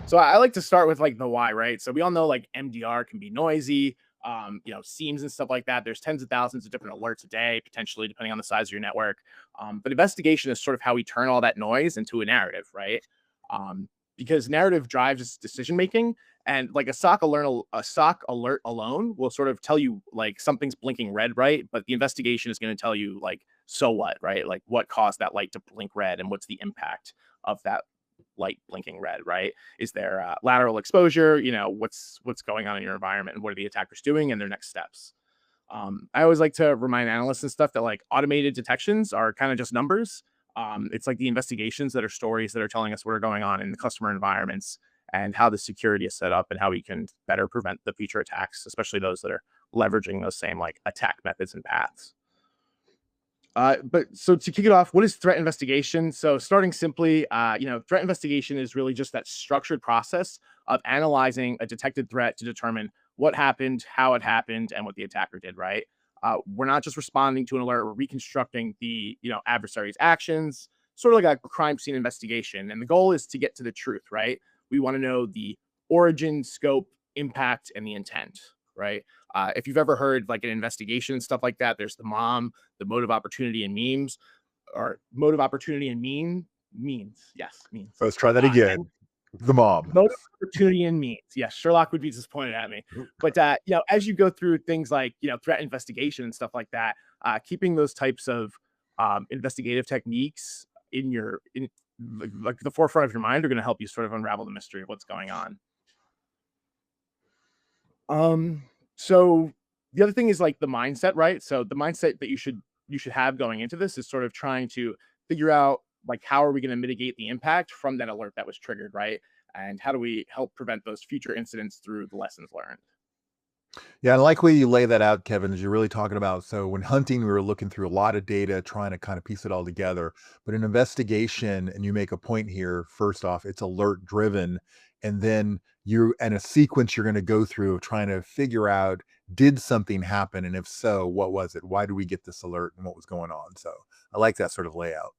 So I like to start with like the why, right? So we all know like MDR can be noisy, seams and stuff like that. There's tens of thousands of different alerts a day, potentially depending on the size of your network. But investigation is sort of how we turn all that noise into a narrative, right? Um, because narrative drives decision making, and like a SOC alert alone will sort of tell you like something's blinking red, right? But the investigation is going to tell you like so what, right? Like what caused that light to blink red, and what's the impact of that light blinking red, right? Is there lateral exposure? What's going on in your environment, and what are the attackers doing, and their next steps. I always like to remind analysts and stuff that like automated detections are kind of just numbers. It's like the investigations that are stories that are telling us what are going on in the customer environments and how the security is set up and how we can better prevent the future attacks, especially those that are leveraging those same like attack methods and paths. But so to kick it off, what is threat investigation? So starting simply, threat investigation is really just that structured process of analyzing a detected threat to determine what happened, how it happened, and what the attacker did. Right? We're not just responding to an alert; we're reconstructing the adversary's actions, sort of like a crime scene investigation. And the goal is to get to the truth. Right? We want to know the origin, scope, impact, and the intent. Right? If you've ever heard like an investigation and stuff like that, there's the mom, the motive, opportunity, and memes, or motive, opportunity, and means. Yes, means. Let's try that again. And The mob. motive, opportunity, and means. Yes, Sherlock would be disappointed at me. But as you go through things like threat investigation and stuff like that, keeping those types of investigative techniques in like the forefront of your mind are going to help you sort of unravel the mystery of what's going on. Um, so the other thing is like the mindset, right? So the mindset that you should have going into this is sort of trying to figure out like how are we going to mitigate the impact from that alert that was triggered, right? And how do we help prevent those future incidents through the lessons learned? Yeah, I like way you lay that out, Kevin, as you're really talking about. So when hunting, we were looking through a lot of data, trying to kind of piece it all together. But in investigation, and you make a point here, first off, it's alert driven. And then you and a sequence you're going to go through of trying to figure out, did something happen? And if so, what was it? Why do we get this alert and what was going on? So I like that sort of layout.